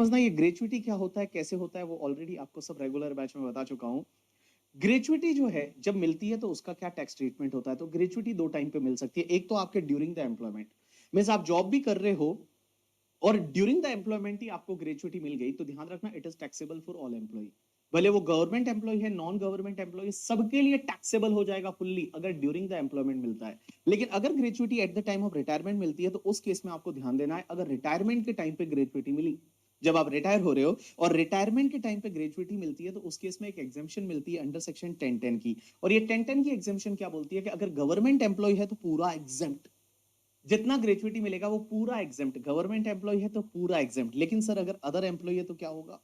समझना ये ग्रेचुइटी क्या होता है, कैसे होता है, वो ऑलरेडी आपको सब रेगुलर बैच में बता चुका हूं। ग्रेचुइटी जो है जब मिलती है तो उसका क्या टैक्स ट्रीटमेंट होता है। तो ग्रेचुइटी दो टाइम पे मिल सकती है। एक तो आपके ड्यूरिंग द एम्प्लॉयमेंट, मींस आप जॉब भी कर रहे हो और ड्यूरिंग द एम्प्लॉयमेंट ही आपको ग्रेचुइटी मिल गई, तो ध्यान रखना it is taxable for all employ. भले वो गवर्नमेंट एम्प्लॉय है, नॉन गवर्नमेंट एम्प्लॉय, सबके लिए टैक्सेबल हो जाएगा फुल्ली अगर ड्यूरिंग द एम्प्लॉयमेंट मिलता है। लेकिन अगर gratuity at the time of retirement मिलती है तो उस केस में आपको ध्यान देना है, अगर रिटायरमेंट के टाइम पे ग्रेचुइटी मिली, जब आप रिटायर हो रहे हो और रिटायरमेंट के टाइम पे ग्रेचुइटी मिलती है, तो उस केस में एक एग्जेम्पशन मिलती है अंडर सेक्शन 1010 की। और ये 1010 की एग्जेम्पशन क्या बोलती है कि अगर गवर्नमेंट एम्प्लॉय है तो पूरा एग्जेम्प्ट, जितना ग्रेचुइटी मिलेगा वो पूरा एग्जेम्प्ट। गवर्नमेंट एम्प्लॉय है तो पूरा एग्जेम्प्ट। लेकिन सर अगर अदर एम्प्लॉय है तो क्या होगा?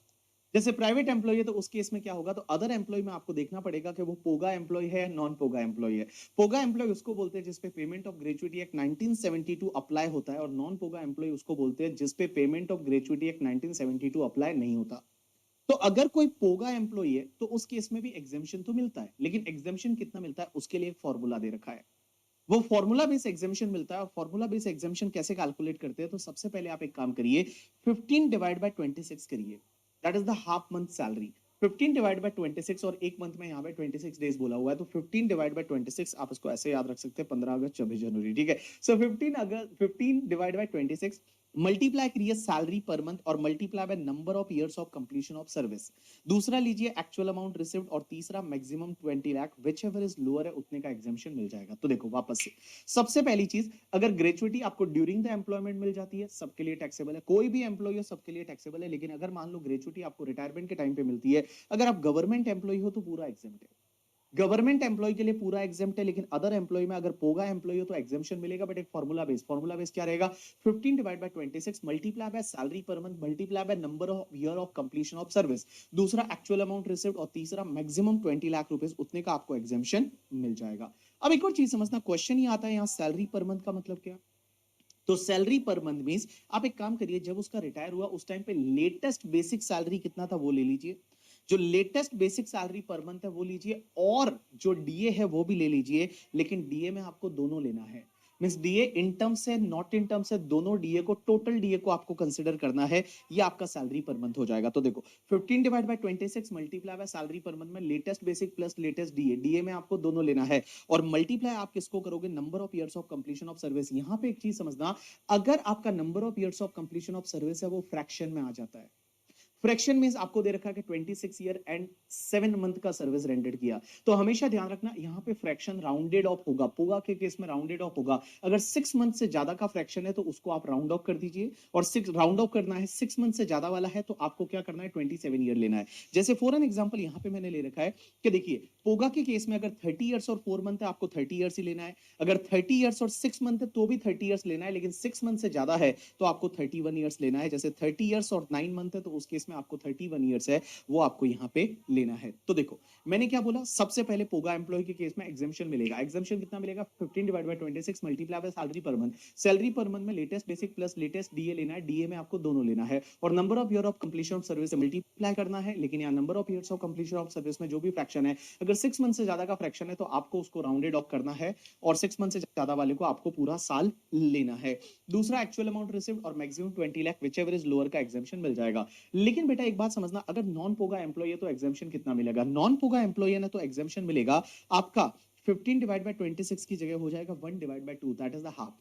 जैसे प्राइवेट एम्प्लॉय है तो उस केस में क्या होगा? तो अदर एम्प्लॉय में आपको देखना पड़ेगा कि वो पोगा एम्प्लॉय है या नॉन पोगा एम्प्लॉय है। पोगा एम्प्लॉय उसको बोलते हैं जिसपे payment of gratuity act 1972 apply होता है, और नॉन पोगा एम्प्लॉय उसको बोलते हैं जिसपे payment of gratuity act 1972 apply नहीं होता। तो अगर कोई पोगा एम्प्लॉय है तो उस केस में भी एग्जेम्पशन तो मिलता है, लेकिन एग्जेम्पशन कितना मिलता है उसके लिए एक फॉर्मूला दे रखा है। वो फॉर्मूला बेस एग्जामिशन मिलता है। और फॉर्मूला बेस एग्जामिशन कैसे कैलकुलेट करते हैं? तो सबसे पहले आप एक काम करिए, 15 डिवाइड बाय 26 करिए, that is the half month salary. 15 divide by 26, और एक मंथ में यहाँ पे 26 डेज बोला हुआ है, तो 15 डिवाइड बाय 26 आप इसको ऐसे याद रख सकते हैं, 15 अगस्त 26 जनवरी, ठीक है। सो 15 डिवाइड बाय 26 मल्टीप्लाई करिए सैलरी पर मंथ और multiply by number of years of completion of service. दूसरा लीजिए एक्चुअल अमाउंट रिसीव्ड, और तीसरा maximum 20 lakh, which ever is lower है उतने का एग्जाम्पशन मिल जाएगा। तो देखो वापस से, सबसे पहली चीज, अगर ग्रेचुइटी आपको ड्यूरिंग द एम्प्लॉयमेंट मिल जाती है सबके लिए टैक्सेबल है, कोई भी एम्प्लॉय हो सबके लिए टैक्सेबल है। लेकिन अगर मान लो ग्रेचुइटी आपको रिटायरमेंट के टाइम पे मिलती है, अगर आप गवर्नमेंट एम्प्लॉय हो तो पूरा एग्जाम्प्ट है, गवर्नमेंट एम्प्लॉय के लिए पूरा एग्जाम्प्ट है। लेकिन अदर एम्प्लॉय में अगर पोगा एम्प्लॉय हो तो एग्जाम्पशन मिलेगा, बट एक फॉर्मूला बेस क्या रहेगा? 15 divide by 26 multiply by salary per month multiply by number of year of completion of service, दूसरा एक्चुअल अमाउंट रिसीव्ड, और तीसरा मैक्सिमम 20 लाख रुपीस, उतने का आपको एग्जाम्पशन मिल जाएगा। अब एक और चीज समझना, क्वेश्चन ही आता है यहाँ सैलरी पर मंथ का मतलब क्या? तो सैलरी पर मंथ मींस आप एक काम करिए, जब उसका रिटायर हुआ उस टाइम पे लेटेस्ट बेसिक सैलरी कितना था वो ले लीजिए, जो latest basic salary per month है वो लीजिए, और जो डीए है वो भी ले लीजिए। लेकिन डीए में आपको दोनों लेना है, मींस डीए इन टर्म्स है नॉट इन टर्म्स है, दोनों डीए को, टोटल डीए को आपको कंसीडर करना है। ये आपका सैलरी पर मंथ हो जाएगा। तो देखो 15 divide by 26 multiply by salary per month में latest basic plus latest DA, DA में आपको दोनों लेना है, और मल्टीप्लाई आप किसको करोगे? Number of years of completion of service. यहां पे एक चीज समझना, अगर आपका number of years of completion of service है वो फ्रैक्शन में आ जाता है। फ्रैक्शन मींस आपको दे रखा है कि 26 ईयर एंड 7 मंथ का सर्विस रेंडेड किया, तो हमेशा ध्यान रखना यहां पे फ्रैक्शन राउंडेड ऑफ होगा। पोगा के केस में राउंडेड ऑफ होगा। अगर 6 मंथ से ज्यादा का फ्रैक्शन है तो उसको आप राउंड ऑफ कर दीजिए, और 6 राउंड ऑफ करना है, 6 मंथ से ज्यादा वाला है तो आपको क्या करना है? 27 ईयर लेना है। जैसे फॉर एन एग्जांपल यहां पे मैंने ले रखा है कि देखिए पोगा के केस में अगर 30 ईयर्स और 4 मंथ है आपको 30 ईयर्स ही लेना है, अगर 30 ईयर्स और 6 मंथ है तो भी 30 ईयर्स लेना है, लेकिन 6 मंथ से ज्यादा है तो आपको 31 ईयर्स लेना है। जैसे 30 ईयर्स और 9 मंथ है तो उस केस में आपको 31 ईयर्स है, वो आपको यहां पे लेना है। तो देखो मैंने क्या बोला, सबसे पहले पोगा एम्प्लॉय के केस में एग्जाम्पशन मिलेगा। एग्जाम्पशन कितना मिलेगा? 15 divide by 26 multiply by salary per month. Salary per month में latest basic plus latest DA लेना है, डीए में आपको दोनों लेना है, और number of year of completion of service से मल्टीप्लाई करना है। लेकिन यहाँ number of years of completion of service में जो भी फ्रैक्शन है, अगर 6 मंथ से ज्यादा का फ्रैक्शन है तो आपको उसको राउंडेड ऑफ करना है, और 6 मंथ से ज्यादा वाले को आपको पूरा साल लेना है। दूसरा एक्चुअल अमाउंट रिसीव्ड और maximum 20 lakh, which ever is lower का एग्जाम्पशन मिल जाएगा। लेकिन बेटा एक बात समझना, अगर नॉन पोगा एम्प्लॉय है तो एग्जाम्पशन कितना मिलेगा? नॉन पोगा एम्प्लॉय है ना तो एग्जाम्पशन मिलेगा आपका 15 डिवाइड बाय 26 की जगह हो जाएगा 1 divide by 2, that is the half,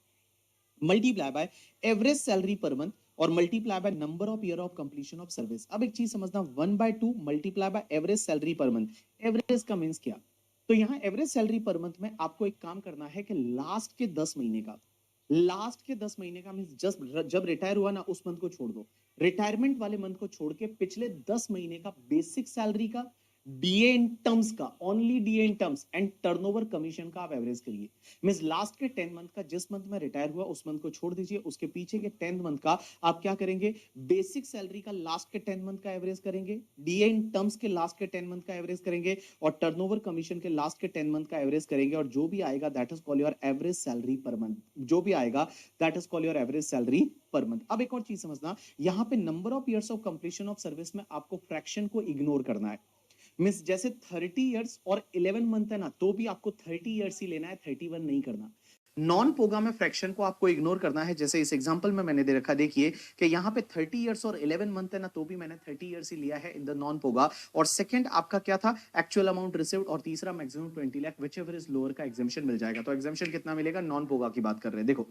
multiply by average salary per month, और multiply by number of year of completion of service. अब एक चीज समझना, 1/2 multiply by average salary per month. Average का मींस क्या? तो यहां एवरेज सैलरी पर मंथ में आपको एक काम करना है कि लास्ट के 10 महीने का, लास्ट के 10 महीने का मींस जस्ट जब रिटायर हुआ ना उस मंथ को छोड़ दो, रिटायरमेंट वाले मंथ को छोड़ के पिछले 10 महीने का बेसिक सैलरी का, डीए इन टर्म्स का, only DA in terms and turnover commission का आप एवरेज करिए। मींस लास्ट के 10 मंथ का, जिस मंथ में रिटायर हुआ उस मंथ को छोड़ दीजिए, उसके पीछे के 10 मंथ का आप क्या करेंगे? बेसिक सैलरी का लास्ट के 10 मंथ का एवरेज करेंगे, डीए इन टर्म्स के लास्ट के 10 मंथ का एवरेज करेंगे, और टर्नओवर कमीशन के लास्ट के 10 मंथ का एवरेज करेंगे, और जो भी आएगा that is call your average salary per month. जो भी आएगा that is call your average salary per month. अब एक और चीज समझना, यहां पे number of years of completion of service में आपको फ्रैक्शन को इग्नोर करना है। मींस जैसे 30 इयर्स और 11 मंथ है ना, तो भी आपको 30 इयर्स ही लेना है, 31 नहीं करना। नॉन पोगा में फ्रैक्शन को आपको इग्नोर करना है। जैसे इस एग्जांपल में मैंने दे रखा, देखिए कि यहाँ पे 30 इयर्स और 11 मंथ है ना, तो भी मैंने 30 इयर्स ही लिया है इन द नॉन पोगा। और सेकंड आपका क्या था, एक्चुअल अमाउंट रिसीव्ड, और तीसरा maximum 20 lakh which ever is lower का एग्जामेशन मिल जाएगा। तो एग्जामेशन कितना मिलेगा, नॉन पोगा की बात कर रहे हैं, देखो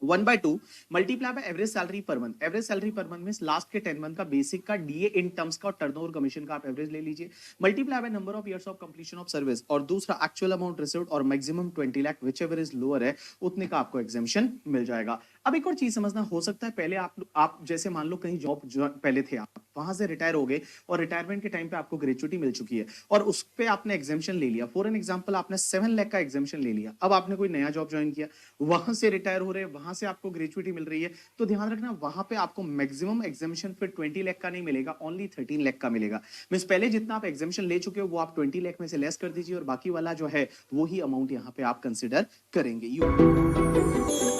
1/2 multiply by average salary per month. Average salary per month means last के 10 मंथ का बेसिक का डीए इन टर्म्स का और टर्नओवर कमीशन का आप एवरेज ले लीजिए, multiply by number of years of completion of service, और दूसरा एक्चुअल अमाउंट रिसीव्ड और maximum 20 lakh which ever is lower है, उतने का आपको एग्जामेशन मिल जाएगा। अब एक और चीज समझना, हो सकता है पहले आप जैसे मान लो कहीं जॉब पहले थे, आप वहां से रिटायर हो गए और रिटायरमेंट के टाइम पे आपको ग्रेचुइटी मिल चुकी है और उस पे आपने एग्जामेशन ले लिया। फॉर एन एग्जांपल आपने 7 लाख का एग्जामेशन ले लिया, अब आपने कोई नया जॉब ज्वाइन किया, वहां से रिटायर हो रहे हैं, वहां से आपको ग्रेचुइटी मिल रही है, तो ध्यान रखना वहां पे आपको मैक्सिमम एग्जामेशन फिर 20 लाख का नहीं मिलेगा, ओनली 13 लाख का मिलेगा। मींस पहले जितना आप एग्जामेशन ले चुके हो वो आप 20 लाख में से लेस कर दीजिए और बाकी वाला जो है वो ही अमाउंट यहाँ पे आप कंसिडर करेंगे। यू